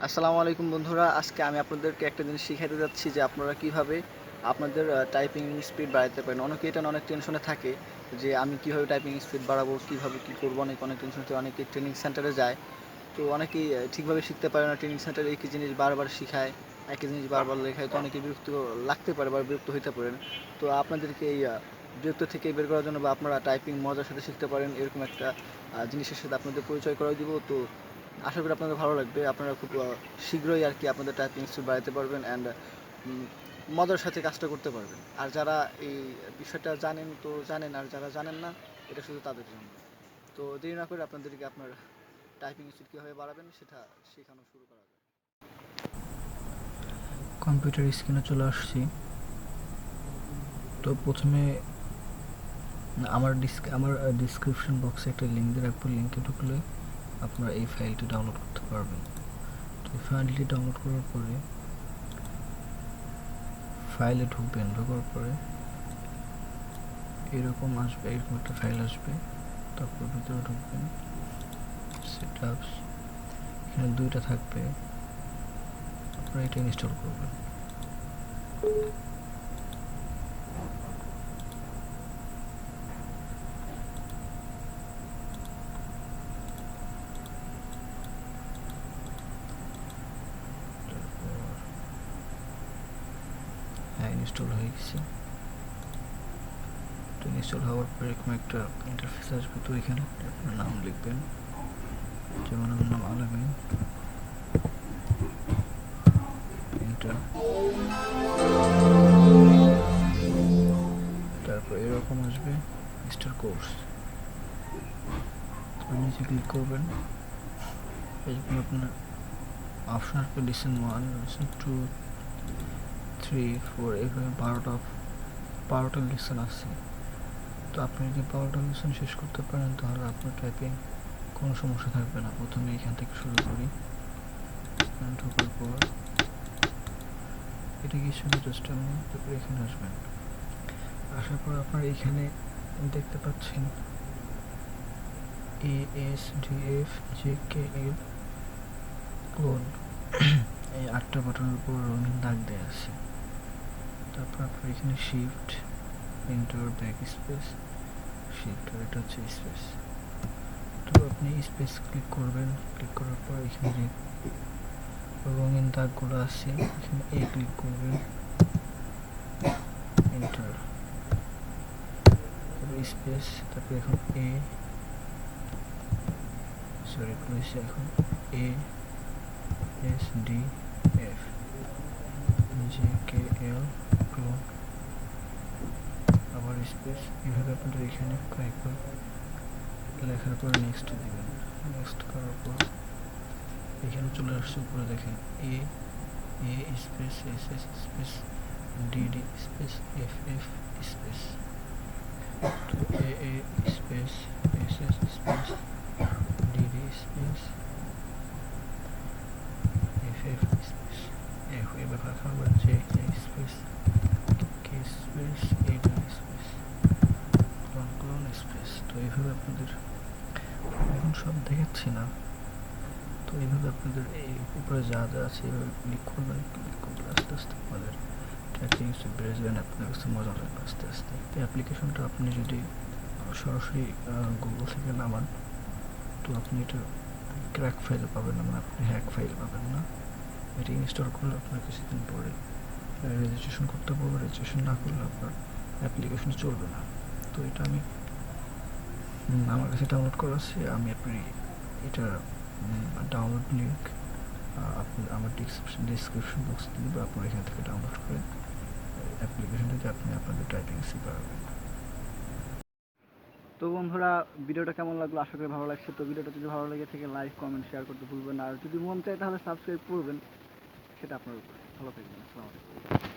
আসসালামু আলাইকুম বন্ধুরা, আজকে আমি আপনাদেরকে একটা জিনিস শিখাইতে যাচ্ছি যে আপনারা কিভাবে আপনাদের টাইপিং স্পিড বাড়াতে পারেন। অনেকে এটা অনেক টেনশনে থাকে যে আমি কিভাবে টাইপিং স্পিড বাড়াবো, কিভাবে কি করবো, অনেক অনেক টেনশন থাকে। অনেকে ট্রেনিং সেন্টারে যায়, তো অনেকেই ঠিকভাবে শিখতে পারে না। ট্রেনিং সেন্টারে একই জিনিস বারবার শিখায়, একই জিনিস বারবার লেখায়, তো অনেকে বিরক্ত লাগতে পারে বা বিরক্ত হইতে পারেন। তো আপনাদেরকে এই বিরক্ত থেকে বের করার জন্য বা আপনারা টাইপিং মজার সাথে শিখতে পারেন এরকম একটা জিনিসের সাথে আপনাদের পরিচয় করাই দিব। তো আশা করি আপনাদের ভালো লাগবে। আপনারা খুব শীঘ্রই আর কি আপনাদের টাইপিং স্পিড বাড়াতে পারবেন অ্যান্ড মজার সাথে কাজটা করতে পারবেন। আর যারা এই বিষয়টা জানেন তো জানেন, আর যারা জানেন না এটা শুধু তাদের জন্য। তো দেরি না করে আপনাদেরকে আপনার টাইপিং স্পিড কীভাবে বাড়াবেন সেটা শেখানো শুরু করা যায়। কম্পিউটার স্ক্রিনে চলে আসছি। তো প্রথমে আমার ডিসক্রিপশন বক্সে একটা লিঙ্ক দিয়ে রাখবো। লিঙ্কে ঢুকলে আপনারা এই ফাইলটি ডাউনলোড করতে পারবেন। তো এই ফাইলটি ডাউনলোড করার পরে ফাইলে ঢুকবেন। ঢোকার পরে এরকম আসবে, এরকম একটা ফাইল আসবে। তারপর ভিতরে ঢুকবেন, সেটআপস, এখানে দুইটা থাকবে, আপনারা এটা ইনস্টল করবেন। হ্যাঁ, ইনস্টল হয়ে গেছে। তো ইনস্টল হওয়ার পরে এরকম একটা ইন্টারফেস আসবে। তো এখানে আপনার নাম লিখবেন, যেমন আমার নাম আল-আমিন, এন্টার। তারপর এরকম আসবে স্টার কোর্স, তারপর নিচে ক্লিক করবেন। এরকম আপনার অপশন আসবে লিসেন 1, লিসেন 2, 3, 4, এভাবে 12টা লিসেন আছে। তো আপনি যদি 12টা লিসেন শেষ করতে পারেন তাহলে আপনার টাইপিং কোনো সমস্যা থাকবে না। প্রথমে এখান থেকে শুরু করি। ঢোকার পর এটা কিছু না, জাস্ট আপনি তারপর এখানে আসবেন। আসার পর আপনার এখানে দেখতে পাচ্ছেন ASDF ক্লোন, এই 8টা বাটনের উপর রঙিন দাগ দেওয়া আছে। তারপর আপনার এখানে shift enter back space shift, এটা হচ্ছে স্পেস। তো আপনি স্পেস ক্লিক করবেন। ক্লিক করার পর এখানে যে রঙিন দাগগুলো আছে এখানে ক্লিক করবেন, এন্টার, তারপর স্পেস, তারপর এখন এখন ASDF JKL ক্লোন, আবার স্পেস। এভাবে আপনাদের এখানে কয়েকবার লেখার পর নেক্সট দিবেন। নেক্সট করার পর এখানে চলে আসছে উপরে দেখেন A space SS space DD space FF space. তো A space SS space DD space FF space এবার লেখা হবে যে স্পেস কে স্পেস এটা স্পেস ক্লোন স্পেস। তো এইভাবে আপনাদের এখন সব দেখাচ্ছি না, তো এইভাবে আপনাদের এই উপরে যা যা আছে এভাবে ক্লিক করবেন। ক্লিক করলে আস্তে আস্তে আপনাদের টাইপিং স্পিড বেড়ে যাবেন। আপনার কাছে মজা লাগবে আস্তে আস্তে। এই অ্যাপ্লিকেশনটা আপনি যদি সরাসরি গুগল থেকে নামান তো আপনি এটা ক্র্যাক ফাইল পাবেন না, মানে আপনি হ্যাক ফাইল পাবেন না। এটা ইনস্টল করলে আপনার কিছুদিন পরে রেজিস্ট্রেশন করতে পারবো। রেজিস্ট্রেশন না করলে আপনার অ্যাপ্লিকেশন চলবে না। তো এটা আমি আমার কাছে ডাউনলোড করা আছে। আমি আপনি এটা ডাউনলোড লিঙ্ক আমার ডিসক্রিপশন বক্সে দিব, আপনারা এখান থেকে ডাউনলোড করে অ্যাপ্লিকেশনটাতে আপনি আপনাদের টাইপিং স্পিড বাড়াবেন। তো বন্ধুরা, ভিডিওটা কেমন লাগলো? আশা করি ভালো লাগছে। তো ভিডিওটা যদি ভালো লেগে থাকে লাইক কমেন্ট শেয়ার করতে ভুলবেন না। আর যদি মন চায় তাহলে সাবস্ক্রাইব করবেন, সেটা আপনার উপর। ভালো থাকবেন। আসসালামু আলাইকুম।